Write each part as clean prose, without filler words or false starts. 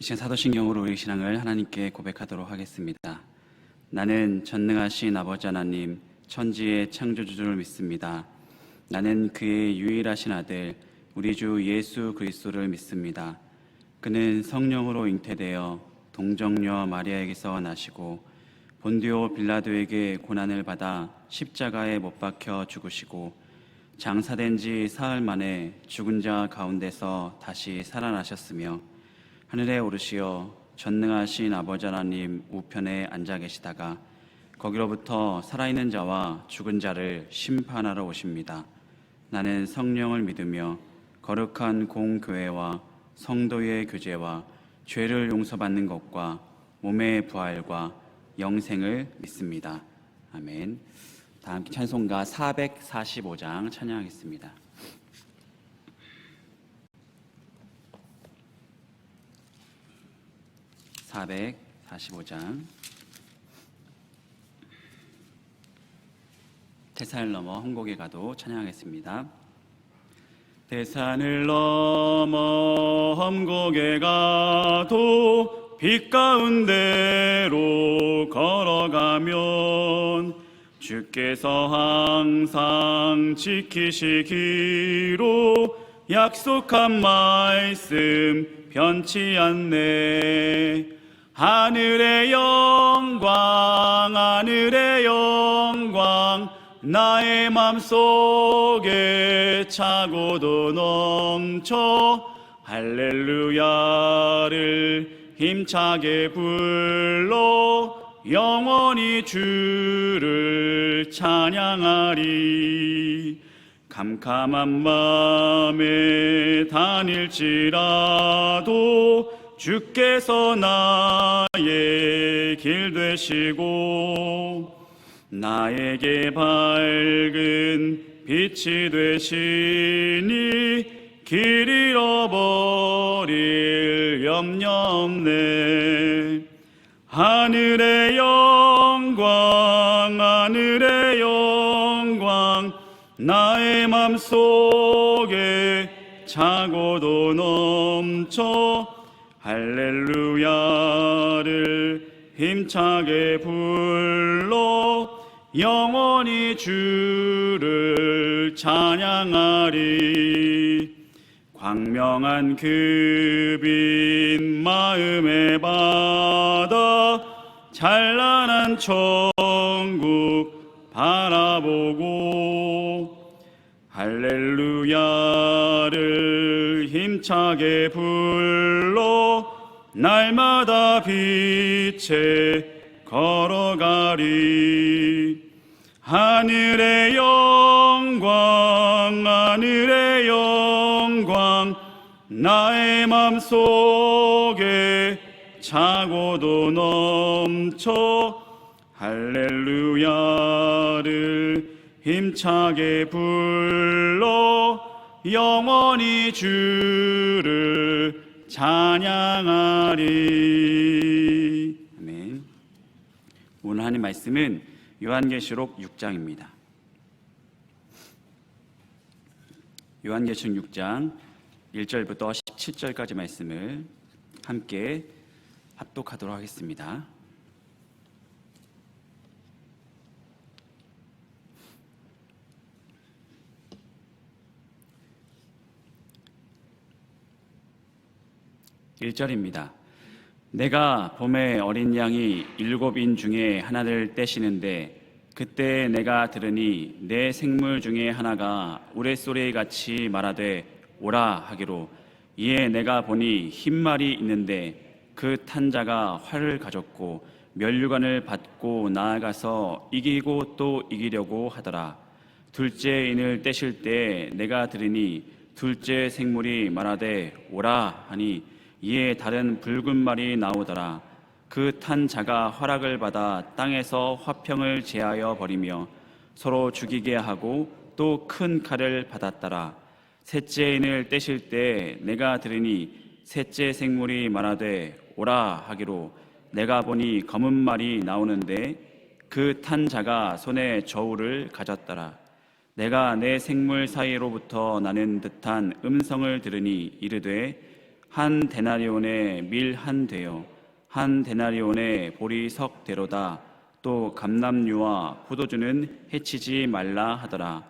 이 시간 사도신경으로 우리 신앙을 하나님께 고백하도록 하겠습니다. 나는 전능하신 아버지 하나님, 천지의 창조주를 믿습니다. 나는 그의 유일하신 아들, 우리 주 예수 그리스도를 믿습니다. 그는 성령으로 잉태되어 동정녀 마리아에게서 나시고 본디오 빌라도에게 고난을 받아 십자가에 못 박혀 죽으시고 장사된 지 사흘 만에 죽은 자 가운데서 다시 살아나셨으며 하늘에 오르시어 전능하신 아버지 하나님 우편에 앉아 계시다가 거기로부터 살아있는 자와 죽은 자를 심판하러 오십니다. 나는 성령을 믿으며 거룩한 공교회와 성도의 교제와 죄를 용서받는 것과 몸의 부활과 영생을 믿습니다. 아멘. 다 함께 찬송가 445장 찬양하겠습니다. 445장. 태산을 넘어 험곡에 가도 찬양하겠습니다. 태산을 넘어 험곡에 가도 빛 가운데로 걸어가면 주께서 항상 지키시기로 약속한 말씀 변치 않네. 하늘의 영광 하늘의 영광 나의 맘속에 차고도 넘쳐 할렐루야를 힘차게 불러 영원히 주를 찬양하리. 캄캄한 맘에 다닐지라도 주께서 나의 길 되시고 나에게 밝은 빛이 되시니 길 잃어버릴 염려 없네. 하늘의 영광 하늘의 영광 나의 맘속에 차고도 넘쳐 할렐루야를 힘차게 불러 영원히 주를 찬양하리. 광명한 그 빛 마음에 받아 찬란한 천국 바라보고 할렐루야를 힘차게 불러 날마다 빛에 걸어가리. 하늘의 영광 하늘의 영광 나의 맘속에 차고도 넘쳐 할렐루야를 힘차게 불러 영원히 주를 찬양하리. 아멘. 오늘 하나님 말씀은 요한계시록 6장입니다. 요한계시록 6장 1절부터 17절까지 말씀을 함께 합독하도록 하겠습니다. (1절입니다) 내가 봄에 어린 양이 7인 중에 하나를 떼시는데 그때 내가 들으니 내 생물 중에 하나가 우레소리같이 말하되 오라 하기로, 이에 내가 보니 흰 말이 있는데 그 탄 자가 활을 가졌고 면류관을 받고 나아가서 이기고 또 이기려고 하더라. 둘째 인을 떼실 때 내가 들으니 둘째 생물이 말하되 오라 하니, 이에 다른 붉은 말이 나오더라. 그 탄 자가 허락을 받아 땅에서 화평을 제하여 버리며 서로 죽이게 하고 또 큰 칼을 받았더라. 셋째 인을 떼실 때 내가 들으니 셋째 생물이 말하되 오라 하기로, 내가 보니 검은 말이 나오는데 그 탄 자가 손에 저울을 가졌더라. 내가 내 생물 사이로부터 나는 듯한 음성을 들으니 이르되 한 데나리온의 밀 한 되요 한 데나리온의 보리 석 대로다. 또 감람류와 포도주는 해치지 말라 하더라.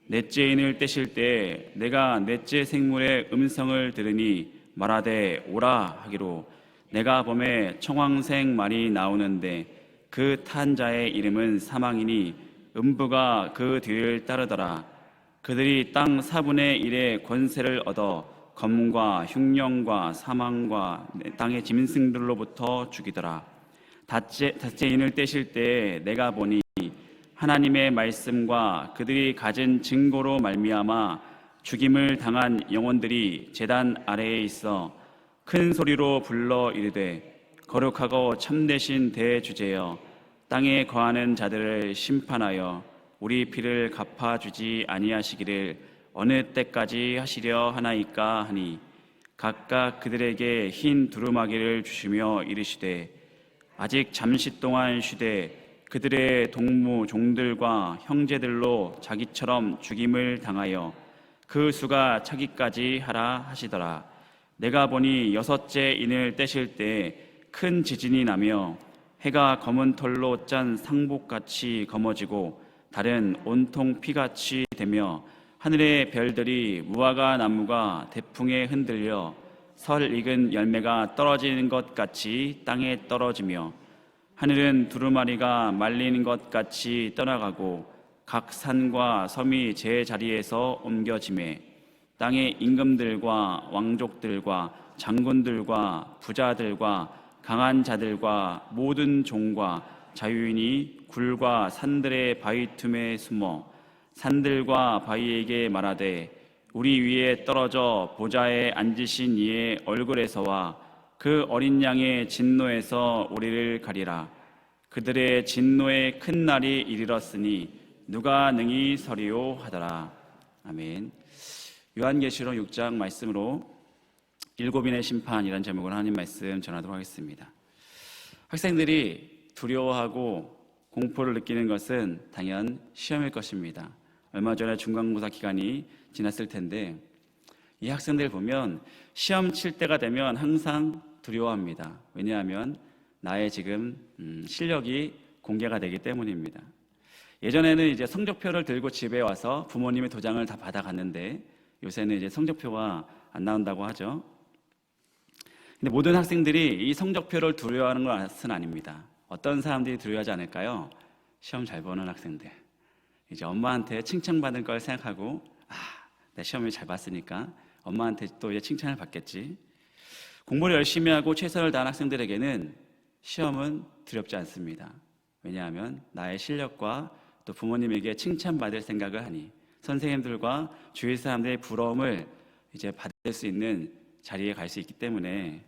넷째 인을 떼실 때 내가 넷째 생물의 음성을 들으니 말하되 오라 하기로 내가 범에 청황색 말이 나오는데 그 탄 자의 이름은 사망이니 음부가 그 뒤를 따르더라. 그들이 땅 4분의 1의 권세를 얻어 검과 흉령과 사망과 땅의 짐승들로부터 죽이더라. 닷째 인을 떼실 때 내가 보니 하나님의 말씀과 그들이 가진 증거로 말미암아 죽임을 당한 영혼들이 제단 아래에 있어 큰 소리로 불러 이르되 거룩하고 참되신 대주제여 땅에 거하는 자들을 심판하여 우리 피를 갚아주지 아니하시기를 어느 때까지 하시려 하나이까 하니 각각 그들에게 흰 두루마기를 주시며 이르시되 아직 잠시 동안 쉬되 그들의 동무 종들과 형제들로 자기처럼 죽임을 당하여 그 수가 차기까지 하라 하시더라. 내가 보니 여섯째 인을 떼실 때 큰 지진이 나며 해가 검은 털로 짠 상복같이 검어지고 달은 온통 피같이 되며 하늘의 별들이 무화과 나무가 대풍에 흔들려 설 익은 열매가 떨어지는 것 같이 땅에 떨어지며 하늘은 두루마리가 말리는 것 같이 떠나가고 각 산과 섬이 제 자리에서 옮겨지매 땅의 임금들과 왕족들과 장군들과 부자들과 강한 자들과 모든 종과 자유인이 굴과 산들의 바위 틈에 숨어 산들과 바위에게 말하되 우리 위에 떨어져 보좌에 앉으신 이의 얼굴에서와 그 어린 양의 진노에서 우리를 가리라. 그들의 진노의 큰 날이 이르렀으니 누가 능히 서리요 하더라. 아멘. 요한계시록 6장 말씀으로 일곱인의 심판이라는 제목으로 하나님 말씀 전하도록 하겠습니다. 학생들이 두려워하고 공포를 느끼는 것은 당연 시험일 것입니다. 얼마 전에 중간고사 기간이 지났을 텐데 이 학생들 보면 시험 칠 때가 되면 항상 두려워합니다. 왜냐하면 나의 지금 실력이 공개가 되기 때문입니다. 예전에는 이제 성적표를 들고 집에 와서 부모님의 도장을 다 받아갔는데 요새는 이제 성적표가 안 나온다고 하죠. 근데 모든 학생들이 이 성적표를 두려워하는 것은 아닙니다. 어떤 사람들이 두려워하지 않을까요? 시험 잘 보는 학생들. 이제 엄마한테 칭찬받을 걸 생각하고 내 시험을 잘 봤으니까 엄마한테 또 이제 칭찬을 받겠지. 공부를 열심히 하고 최선을 다한 학생들에게는 시험은 두렵지 않습니다. 왜냐하면 나의 실력과 또 부모님에게 칭찬받을 생각을 하니 선생님들과 주위 사람들의 부러움을 이제 받을 수 있는 자리에 갈 수 있기 때문에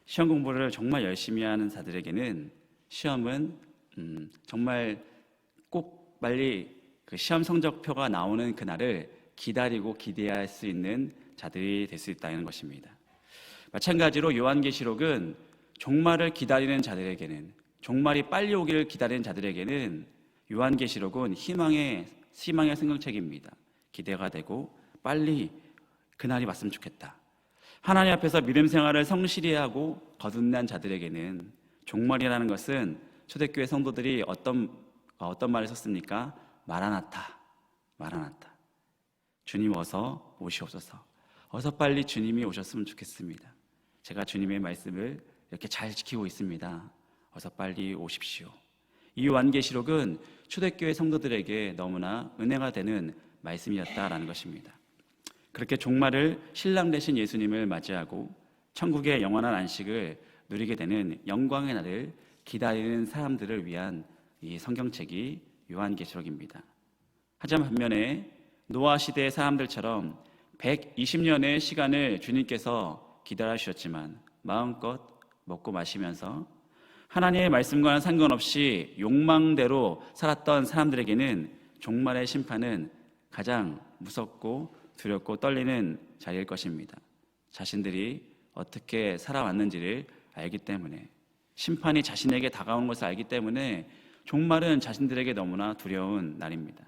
시험 공부를 정말 열심히 하는 자들에게는 시험은 정말 꼭 빨리 그 시험 성적표가 나오는 그날을 기다리고 기대할 수 있는 자들이 될 수 있다는 것입니다. 마찬가지로 요한계시록은 종말을 기다리는 자들에게는, 종말이 빨리 오기를 기다리는 자들에게는 요한계시록은 희망의 성경책입니다. 기대가 되고 빨리 그날이 왔으면 좋겠다. 하나님 앞에서 믿음 생활을 성실히 하고 거듭난 자들에게는 종말이라는 것은 초대교회 성도들이 어떤 말을 썼습니까? 마라나타, 마라나타. 주님 어서 오시옵소서. 어서 빨리 주님이 오셨으면 좋겠습니다. 제가 주님의 말씀을 이렇게 잘 지키고 있습니다. 어서 빨리 오십시오. 이 요한계시록은 초대교회 성도들에게 너무나 은혜가 되는 말씀이었다라는 것입니다. 그렇게 종말을 신랑 되신 예수님을 맞이하고 천국의 영원한 안식을 누리게 되는 영광의 날을 기다리는 사람들을 위한 이 성경책이 요한계시록입니다. 하지만 반면에 노아 시대의 사람들처럼 120년의 시간을 주님께서 기다려주셨지만 마음껏 먹고 마시면서 하나님의 말씀과는 상관없이 욕망대로 살았던 사람들에게는 종말의 심판은 가장 무섭고 두렵고 떨리는 자리일 것입니다. 자신들이 어떻게 살아왔는지를 알기 때문에, 심판이 자신에게 다가온 것을 알기 때문에 종말은 자신들에게 너무나 두려운 날입니다.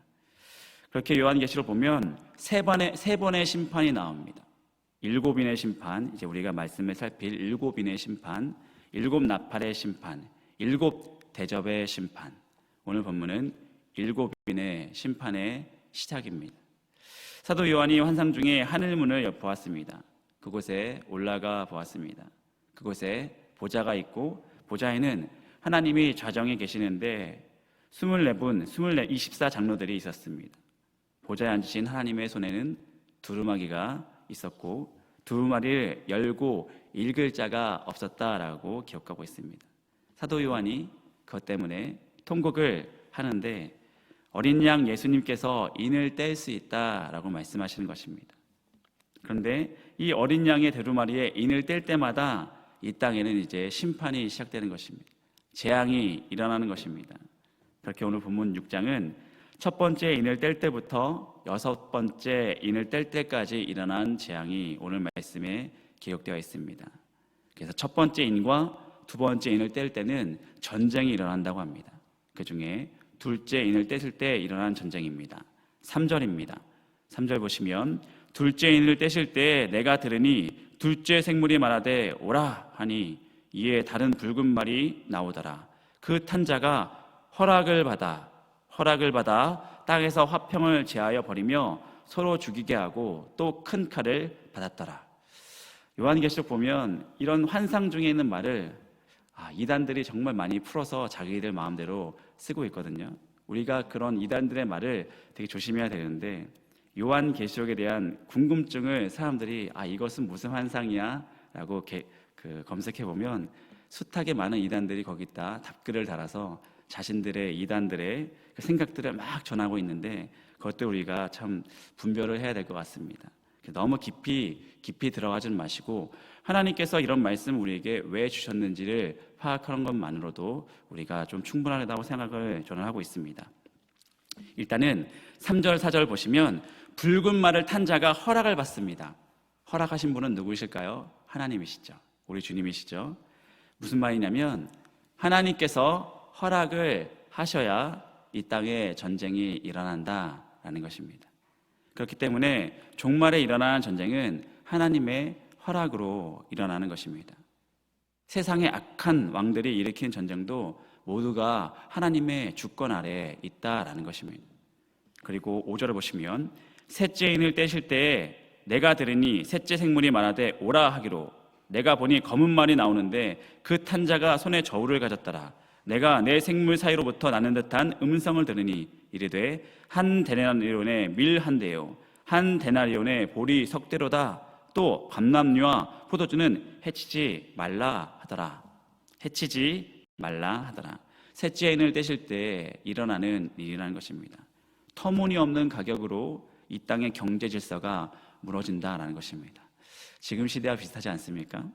그렇게 요한계시록 보면 세 번의 심판이 나옵니다. 일곱인의 심판, 이제 우리가 말씀을 살필 일곱인의 심판, 일곱 나팔의 심판, 일곱 대접의 심판. 오늘 본문은 일곱인의 심판의 시작입니다. 사도 요한이 환상 중에 하늘문을 보았습니다. 그곳에 올라가 보았습니다. 그곳에 보좌가 있고 보좌에는 하나님이 좌정에 계시는데 24장로들이 있었습니다. 보좌에 앉으신 하나님의 손에는 두루마기가 있었고 두루마리를 열고 읽을 자가 없었다라고 기록하고 있습니다. 사도 요한이 그것 때문에 통곡을 하는데 어린 양 예수님께서 인을 뗄 수 있다라고 말씀하시는 것입니다. 그런데 이 어린 양의 두루마리에 인을 뗄 때마다 이 땅에는 이제 심판이 시작되는 것입니다. 재앙이 일어나는 것입니다. 그렇게 오늘 본문 6장은 첫 번째 인을 뗄 때부터 여섯 번째 인을 뗄 때까지 일어난 재앙이 오늘 말씀에 기록되어 있습니다. 그래서 첫 번째 인과 두 번째 인을 뗄 때는 전쟁이 일어난다고 합니다. 그 중에 둘째 인을 떼실 때 일어난 전쟁입니다. 3절입니다. 3절 보시면 둘째 인을 떼실 때 내가 들으니 둘째 생물이 말하되 오라 하니 이에 다른 붉은 말이 나오더라. 그 탄자가 허락을 받아 땅에서 화평을 제하여 버리며 서로 죽이게 하고 또 큰 칼을 받았더라. 요한계시록 보면 이런 환상 중에 있는 말을 이단들이 정말 많이 풀어서 자기들 마음대로 쓰고 있거든요. 우리가 그런 이단들의 말을 되게 조심해야 되는데 요한계시록에 대한 궁금증을 사람들이 이것은 무슨 환상이야? 라고 검색해 보면 숱하게 많은 이단들이 거기다 답글을 달아서 자신들의 이단들의 그 생각들을 막 전하고 있는데 그것도 우리가 참 분별을 해야 될 것 같습니다. 너무 깊이 들어가지는 마시고 하나님께서 이런 말씀을 우리에게 왜 주셨는지를 파악하는 것만으로도 우리가 좀 충분하다고 생각을 저는 하고 있습니다. 일단은 3절 4절 보시면 붉은 말을 탄 자가 허락을 받습니다. 허락하신 분은 누구이실까요? 하나님이시죠. 우리 주님이시죠. 무슨 말이냐면 하나님께서 허락을 하셔야 이 땅에 전쟁이 일어난다라는 것입니다. 그렇기 때문에 종말에 일어나는 전쟁은 하나님의 허락으로 일어나는 것입니다. 세상의 악한 왕들이 일으키는 전쟁도 모두가 하나님의 주권 아래에 있다라는 것입니다. 그리고 5절을 보시면 셋째 인을 떼실 때에 내가 들으니 셋째 생물이 말하되 오라 하기로 내가 보니 검은 말이 나오는데 그 탄 자가 손에 저울을 가졌더라. 내가 내 생물 사이로부터 나는 듯한 음성을 들으니 이르되 한 데나리온의 밀 한 대요 한 데나리온의 보리 석 대로다. 또 감람류와 포도주는 해치지 말라 하더라. 해치지 말라 하더라. 셋째 인을 떼실 때 일어나는 일이라는 것입니다. 터무니없는 가격으로 이 땅의 경제 질서가 무너진다라는 것입니다. 지금 시대와 비슷하지 않습니까?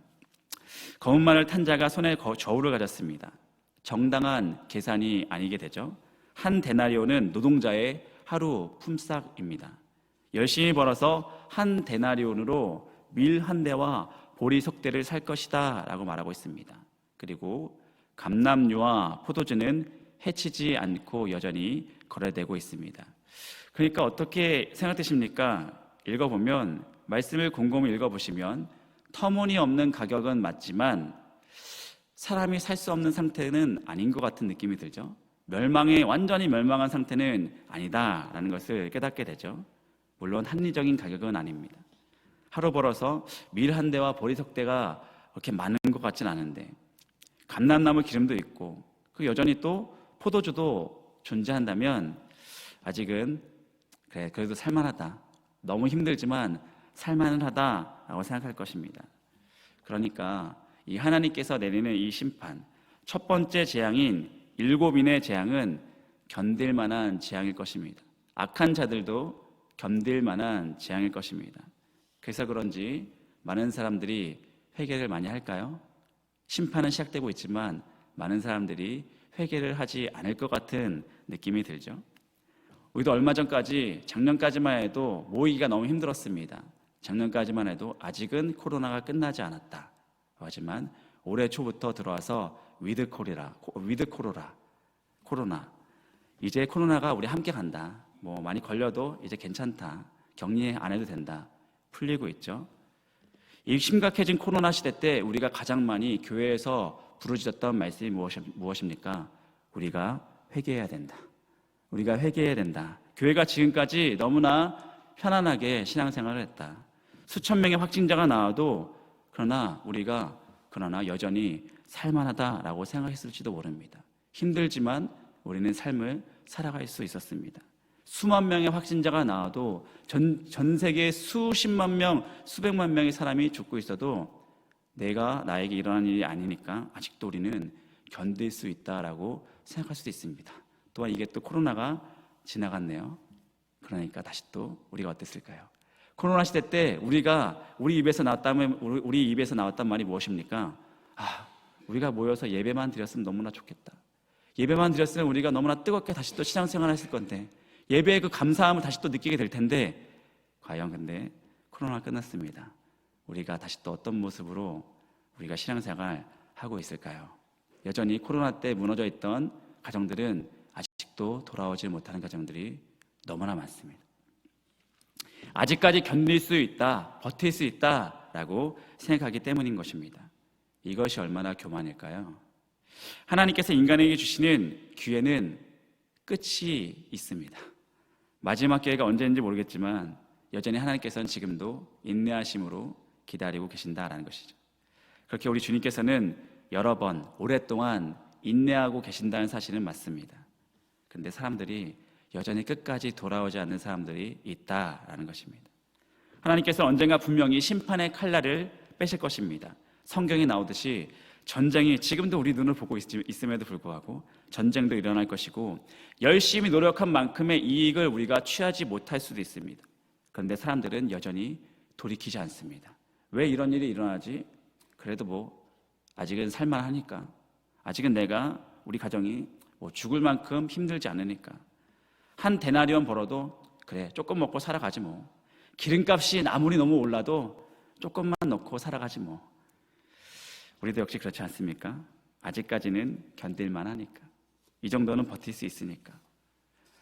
검은 말을 탄 자가 손에 저울을 가졌습니다. 정당한 계산이 아니게 되죠. 한 데나리온은 노동자의 하루 품삯입니다. 열심히 벌어서 한 데나리온으로 밀 한 대와 보리 석 대를 살 것이다 라고 말하고 있습니다. 그리고 감람류와 포도주는 해치지 않고 여전히 거래되고 있습니다. 그러니까 어떻게 생각되십니까? 읽어보면 말씀을 곰곰이 읽어보시면 터무니없는 가격은 맞지만 사람이 살 수 없는 상태는 아닌 것 같은 느낌이 들죠. 완전히 멸망한 상태는 아니다라는 것을 깨닫게 되죠. 물론 합리적인 가격은 아닙니다. 하루 벌어서 밀 한 대와 보리 석 대가 그렇게 많은 것 같진 않은데 감람나무 기름도 있고 그 여전히 또 포도주도 존재한다면 아직은 그래도 살만하다. 너무 힘들지만 살만은 하다라고 생각할 것입니다. 그러니까 이 하나님께서 내리는 이 심판, 첫 번째 재앙인 일곱인의 재앙은 견딜 만한 재앙일 것입니다. 악한 자들도 견딜 만한 재앙일 것입니다. 그래서 그런지 많은 사람들이 회개를 많이 할까요? 심판은 시작되고 있지만 많은 사람들이 회개를 하지 않을 것 같은 느낌이 들죠. 우리도 얼마 전까지 작년까지만 해도 모이기가 너무 힘들었습니다. 작년까지만 해도 아직은 코로나가 끝나지 않았다. 하지만 올해 초부터 들어와서 위드 코로나 이제 코로나가 우리 함께 간다. 많이 걸려도 이제 괜찮다. 격리 안 해도 된다. 풀리고 있죠. 이 심각해진 코로나 시대 때 우리가 가장 많이 교회에서 부르짖었던 말씀이 무엇입니까? 우리가 회개해야 된다. 우리가 회개해야 된다. 교회가 지금까지 너무나 편안하게 신앙생활을 했다. 수천 명의 확진자가 나와도 우리가 여전히 살만하다라고 생각했을지도 모릅니다. 힘들지만 우리는 삶을 살아갈 수 있었습니다. 수만 명의 확진자가 나와도 전 세계 수십만 명, 수백만 명의 사람이 죽고 있어도 나에게 일어난 일이 아니니까 아직도 우리는 견딜 수 있다라고 생각할 수도 있습니다. 또한 이게 또 코로나가 지나갔네요. 그러니까 다시 또 우리가 어땠을까요? 코로나 시대 때 우리 입에서 나왔단 말이 무엇입니까? 우리가 모여서 예배만 드렸으면 너무나 좋겠다. 예배만 드렸으면 우리가 너무나 뜨겁게 다시 또 신앙생활을 했을 건데, 예배의 그 감사함을 다시 또 느끼게 될 텐데, 과연 근데 코로나가 끝났습니다. 우리가 다시 또 어떤 모습으로 우리가 신앙생활 하고 있을까요? 여전히 코로나 때 무너져 있던 가정들은 아직도 돌아오지 못하는 가정들이 너무나 많습니다. 아직까지 견딜 수 있다, 버틸 수 있다라고 생각하기 때문인 것입니다. 이것이 얼마나 교만일까요? 하나님께서 인간에게 주시는 기회는 끝이 있습니다. 마지막 기회가 언제인지 모르겠지만 여전히 하나님께서는 지금도 인내하심으로 기다리고 계신다라는 것이죠. 그렇게 우리 주님께서는 여러 번 오랫동안 인내하고 계신다는 사실은 맞습니다. 근데 사람들이 여전히 끝까지 돌아오지 않는 사람들이 있다라는 것입니다. 하나님께서 언젠가 분명히 심판의 칼날을 빼실 것입니다. 성경에 나오듯이 전쟁이 지금도 우리 눈을 보고 있음에도 불구하고 전쟁도 일어날 것이고, 열심히 노력한 만큼의 이익을 우리가 취하지 못할 수도 있습니다. 그런데 사람들은 여전히 돌이키지 않습니다. 왜 이런 일이 일어나지? 그래도 아직은 살만하니까, 아직은 우리 가정이 죽을 만큼 힘들지 않으니까, 한 데나리온 벌어도 그래 조금 먹고 살아가지 기름값이 아무리 너무 올라도 조금만 넣고 살아가지 우리도 역시 그렇지 않습니까? 아직까지는 견딜만 하니까, 이 정도는 버틸 수 있으니까.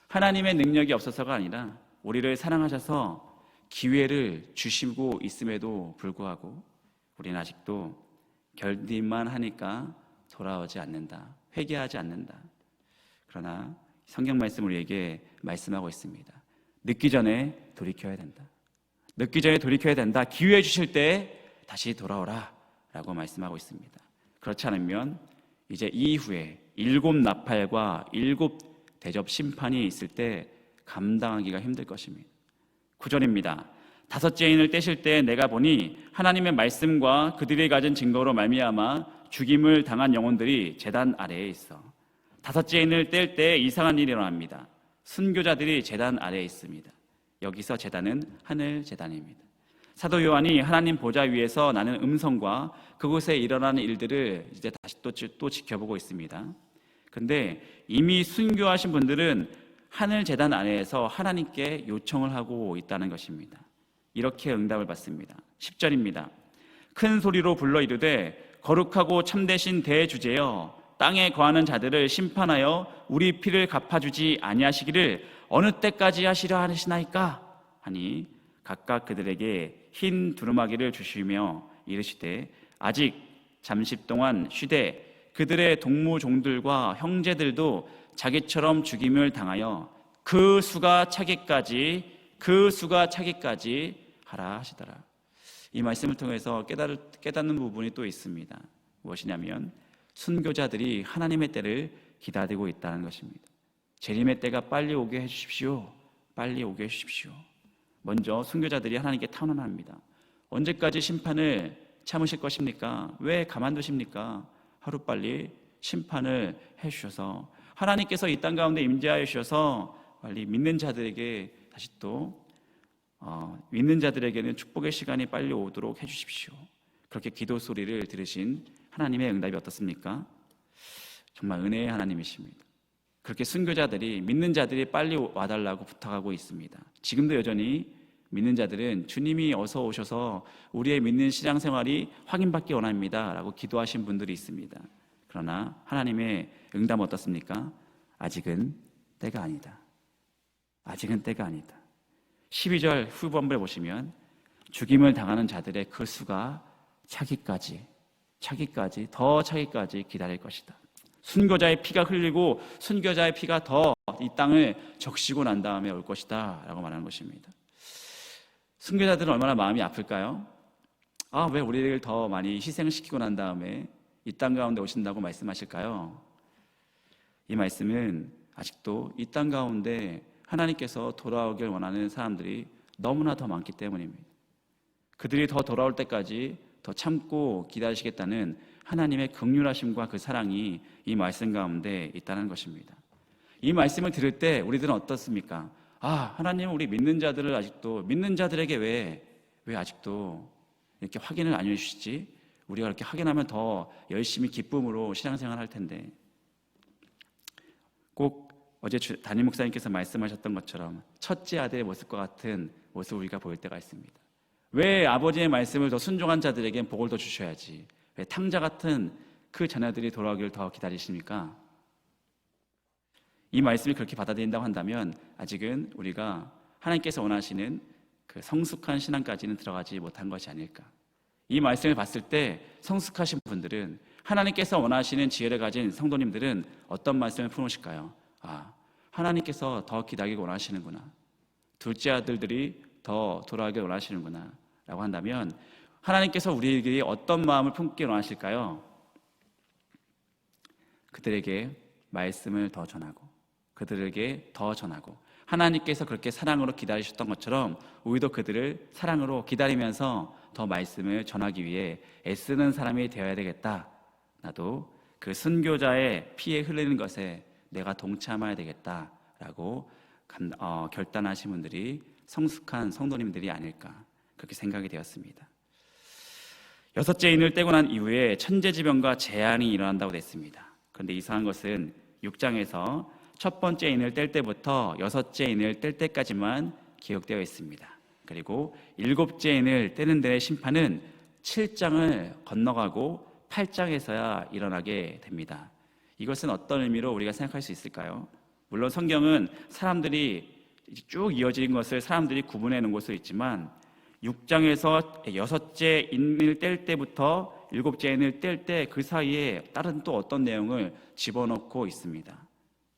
하나님의 능력이 없어서가 아니라 우리를 사랑하셔서 기회를 주시고 있음에도 불구하고 우리는 아직도 견딜만 하니까 돌아오지 않는다, 회개하지 않는다. 그러나 성경 말씀 우리에게 말씀하고 있습니다. 늦기 전에 돌이켜야 된다. 늦기 전에 돌이켜야 된다. 기회 주실 때 다시 돌아오라 라고 말씀하고 있습니다. 그렇지 않으면 이제 이후에 7 나팔과 7 대접 심판이 있을 때 감당하기가 힘들 것입니다. 9절입니다. 5째 인을 떼실 때 내가 보니 하나님의 말씀과 그들이 가진 증거로 말미암아 죽임을 당한 영혼들이 제단 아래에 있어. 5째 인을 뗄 때 이상한 일이 일어납니다. 순교자들이 제단 아래에 있습니다. 여기서 제단은 하늘 제단입니다. 사도 요한이 하나님 보좌 위에서 나는 음성과 그곳에 일어나는 일들을 이제 다시 또 지켜보고 있습니다. 근데 이미 순교하신 분들은 하늘 제단 아래에서 하나님께 요청을 하고 있다는 것입니다. 이렇게 응답을 받습니다. 10절입니다. 큰 소리로 불러 이르되 거룩하고 참되신 대주제여, 땅에 거하는 자들을 심판하여 우리 피를 갚아주지 아니하시기를 어느 때까지 하시려 하시나이까 하니, 각각 그들에게 흰 두루마기를 주시며 이르시되 아직 잠시 동안 쉬되 그들의 동무종들과 형제들도 자기처럼 죽임을 당하여 그 수가 차기까지 하라 하시더라. 이 말씀을 통해서 깨닫는 부분이 또 있습니다. 무엇이냐면 순교자들이 하나님의 때를 기다리고 있다는 것입니다. 재림의 때가 빨리 오게 해주십시오. 빨리 오게 해주십시오. 먼저 순교자들이 하나님께 탄원합니다. 언제까지 심판을 참으실 것입니까? 왜 가만두십니까? 하루빨리 심판을 해주셔서 하나님께서 이 땅 가운데 임재하여 주셔서 빨리 믿는 자들에게 다시 또 믿는 자들에게는 축복의 시간이 빨리 오도록 해주십시오. 그렇게 기도 소리를 들으신 하나님의 응답이 어떻습니까? 정말 은혜의 하나님이십니다. 그렇게 순교자들이, 믿는 자들이 빨리 와달라고 부탁하고 있습니다. 지금도 여전히 믿는 자들은 주님이 어서 오셔서 우리의 믿는 신앙생활이 확인받기 원합니다 라고 기도하신 분들이 있습니다. 그러나 하나님의 응답은 어떻습니까? 아직은 때가 아니다. 아직은 때가 아니다. 12절 후반부에 보시면 죽임을 당하는 자들의 그 수가 차기까지 기다릴 것이다. 순교자의 피가 흘리고 순교자의 피가 더 이 땅을 적시고 난 다음에 올 것이다 라고 말하는 것입니다. 순교자들은 얼마나 마음이 아플까요? 왜 우리를 더 많이 희생시키고 난 다음에 이 땅 가운데 오신다고 말씀하실까요? 이 말씀은 아직도 이 땅 가운데 하나님께서 돌아오길 원하는 사람들이 너무나 더 많기 때문입니다. 그들이 더 돌아올 때까지 더 참고 기다리시겠다는 하나님의 긍휼하심과 그 사랑이 이 말씀 가운데 있다는 것입니다. 이 말씀을 들을 때 우리들은 어떻습니까? 하나님은 우리 믿는 자들을 아직도, 믿는 자들에게 왜 아직도 이렇게 확인을 안 해주시지? 우리가 이렇게 확인하면 더 열심히 기쁨으로 신앙생활 할 텐데. 꼭 어제 담임 목사님께서 말씀하셨던 것처럼 첫째 아들의 모습과 같은 모습을 우리가 보일 때가 있습니다. 왜 아버지의 말씀을 더 순종한 자들에겐 복을 더 주셔야지, 왜 탕자 같은 그 자녀들이 돌아오기를 더 기다리십니까? 이 말씀을 그렇게 받아들인다고 한다면 아직은 우리가 하나님께서 원하시는 그 성숙한 신앙까지는 들어가지 못한 것이 아닐까. 이 말씀을 봤을 때 성숙하신 분들은, 하나님께서 원하시는 지혜를 가진 성도님들은 어떤 말씀을 품으실까요? 하나님께서 더 기다리기 원하시는구나, 둘째 아들들이 더 돌아오길 원하시는구나 라고 한다면 하나님께서 우리에게 어떤 마음을 품기 원하실까요? 그들에게 말씀을 더 전하고, 그들에게 더 전하고, 하나님께서 그렇게 사랑으로 기다리셨던 것처럼 우리도 그들을 사랑으로 기다리면서 더 말씀을 전하기 위해 애쓰는 사람이 되어야 되겠다. 나도 그 순교자의 피에 흘리는 것에 내가 동참해야 되겠다라고 결단하신 분들이 성숙한 성도님들이 아닐까, 그렇게 생각이 되었습니다. 여섯째 인을 떼고 난 이후에 천재지변과 재앙이 일어난다고 됐습니다. 그런데 이상한 것은 6장에서 첫 번째 인을 뗄 때부터 여섯째 인을 뗄 때까지만 기록되어 있습니다. 그리고 일곱째 인을 떼는 데의 심판은 7장을 건너가고 8장에서야 일어나게 됩니다. 이것은 어떤 의미로 우리가 생각할 수 있을까요? 물론 성경은 사람들이 쭉 이어진 것을 사람들이 구분해 놓은 것도 있지만 6장에서 여섯째 인을 뗄 때부터 일곱째 인을 뗄 때 그 사이에 다른 또 어떤 내용을 집어넣고 있습니다.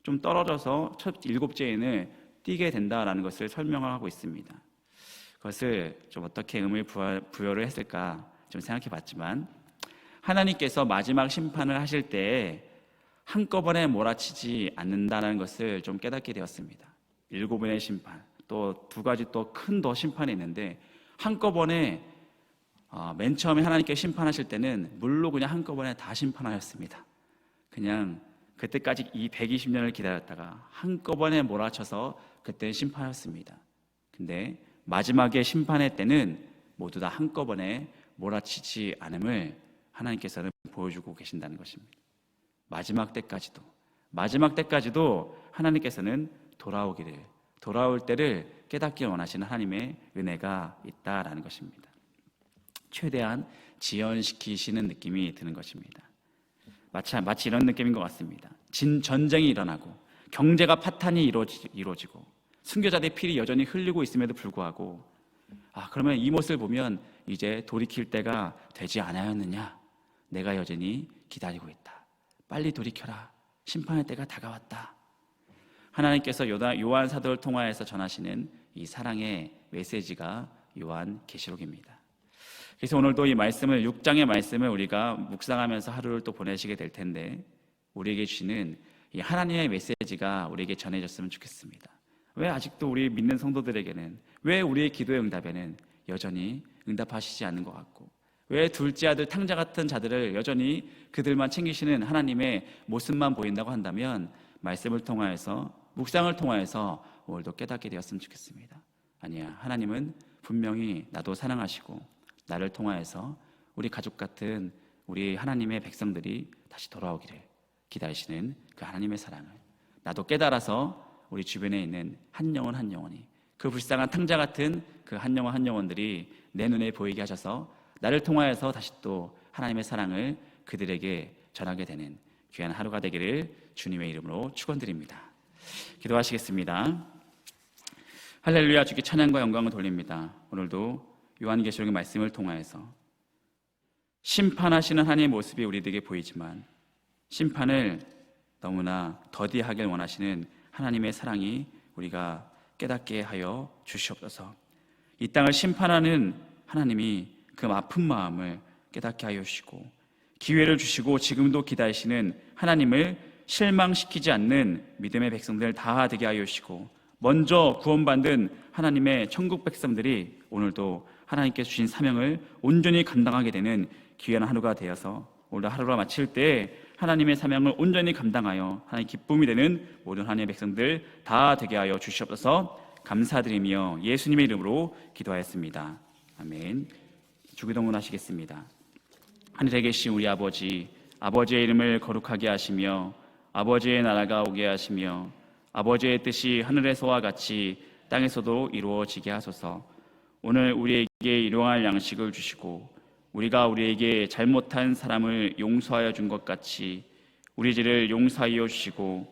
좀 떨어져서 첫 일곱째 인을 띄게 된다라는 것을 설명하고 있습니다. 그것을 좀 어떻게 의미를 부여를 했을까 좀 생각해 봤지만, 하나님께서 마지막 심판을 하실 때 한꺼번에 몰아치지 않는다는 것을 좀 깨닫게 되었습니다. 7번의 심판, 또 2가지 또 큰 더 심판이 있는데, 한꺼번에 맨 처음에 하나님께 심판하실 때는 물로 그냥 한꺼번에 다 심판하셨습니다. 그냥 그때까지 이 120년을 기다렸다가 한꺼번에 몰아쳐서 그때 심판하셨습니다. 근데 마지막에 심판의 때는 모두 다 한꺼번에 몰아치지 않음을 하나님께서는 보여주고 계신다는 것입니다. 마지막 때까지도 하나님께서는 돌아올 때를 깨닫기 원하시는 하나님의 은혜가 있다라는 것입니다. 최대한 지연시키시는 느낌이 드는 것입니다. 마치 이런 느낌인 것 같습니다. 전쟁이 일어나고 경제가 파탄이 이루어지고 순교자들의 피를 여전히 흘리고 있음에도 불구하고 그러면 이 모습을 보면 이제 돌이킬 때가 되지 않았느냐, 내가 여전히 기다리고 있다, 빨리 돌이켜라, 심판의 때가 다가왔다. 하나님께서 요한 사도를 통하여서 전하시는 이 사랑의 메시지가 요한 계시록입니다. 그래서 오늘도 이 말씀을, 6장의 말씀을 우리가 묵상하면서 하루를 또 보내시게 될 텐데, 우리에게 주시는 이 하나님의 메시지가 우리에게 전해졌으면 좋겠습니다. 왜 아직도 우리 믿는 성도들에게는, 왜 우리의 기도의 응답에는 여전히 응답하시지 않는 것 같고, 왜 둘째 아들 탕자 같은 자들을 여전히 그들만 챙기시는 하나님의 모습만 보인다고 한다면, 말씀을 통하여서, 묵상을 통하여서 오늘도 깨닫게 되었으면 좋겠습니다. 아니야, 하나님은 분명히 나도 사랑하시고 나를 통하여서 우리 가족 같은 우리 하나님의 백성들이 다시 돌아오기를 기다리시는 그 하나님의 사랑을 나도 깨달아서 우리 주변에 있는 한 영혼이, 그 불쌍한 탕자 같은 그 한 영혼들이 내 눈에 보이게 하셔서 나를 통하여서 다시 또 하나님의 사랑을 그들에게 전하게 되는 귀한 하루가 되기를 주님의 이름으로 축원드립니다. 기도하시겠습니다. 할렐루야, 주께 찬양과 영광을 돌립니다. 오늘도 요한계시록의 말씀을 통하여서 심판하시는 하나님의 모습이 우리에게 보이지만 심판을 너무나 더디하게 원하시는 하나님의 사랑이 우리가 깨닫게 하여 주시옵소서. 이 땅을 심판하는 하나님이 그 아픈 마음을 깨닫게 하여 주시고 기회를 주시고 지금도 기다리시는 하나님을 실망시키지 않는 믿음의 백성들 다 되게 하여 주시고 먼저 구원받은 하나님의 천국 백성들이 오늘도 하나님께서 주신 사명을 온전히 감당하게 되는 귀한 하루가 되어서 오늘 하루가 마칠 때 하나님의 사명을 온전히 감당하여 하나님 기쁨이 되는 모든 하나님의 백성들 다 되게 하여 주시옵소서. 감사드리며 예수님의 이름으로 기도하였습니다. 아멘. 주기도문 하시겠습니다. 하늘에 계신 우리 아버지, 아버지의 이름을 거룩하게 하시며 아버지의 나라가 오게 하시며 아버지의 뜻이 하늘에서와 같이 땅에서도 이루어지게 하소서. 오늘 우리에게 일용할 양식을 주시고 우리가 우리에게 잘못한 사람을 용서하여 준 것 같이 우리 죄를 용서하여 주시고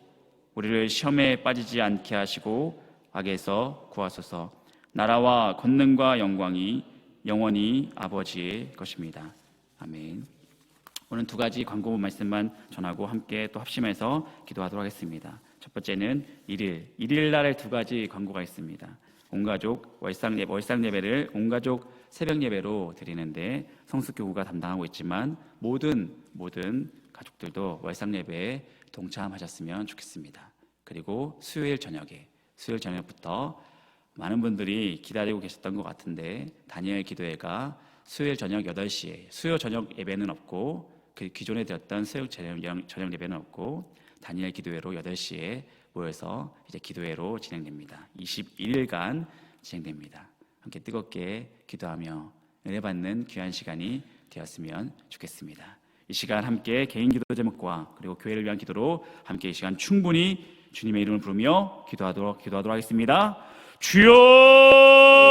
우리를 시험에 빠지지 않게 하시고 악에서 구하소서. 나라와 권능과 영광이 영원히 아버지의 것입니다. 아멘. 오늘 두 가지 광고 말씀만 전하고 함께 또 합심해서 기도하도록 하겠습니다. 첫 번째는 일일 날에 두 가지 광고가 있습니다. 온가족 월상 예배를 온가족 새벽 예배로 드리는데 성숙교구가 담당하고 있지만 모든 가족들도 월상 예배에 동참하셨으면 좋겠습니다. 그리고 수요일 저녁부터 많은 분들이 기다리고 계셨던 것 같은데 다니엘 기도회가 수요일 저녁 8시에 수요 저녁 예배는 없고 그 기존에 드렸던 수요 저녁 예배는 없고 다니엘 기도회로 8시에 모여서 이제 기도회로 진행됩니다. 21일간 진행됩니다. 함께 뜨겁게 기도하며 은혜 받는 귀한 시간이 되었으면 좋겠습니다. 이 시간 함께 개인 기도 제목과 그리고 교회를 위한 기도로 함께 이 시간 충분히 주님의 이름을 부르며 기도하도록 하겠습니다. 주여!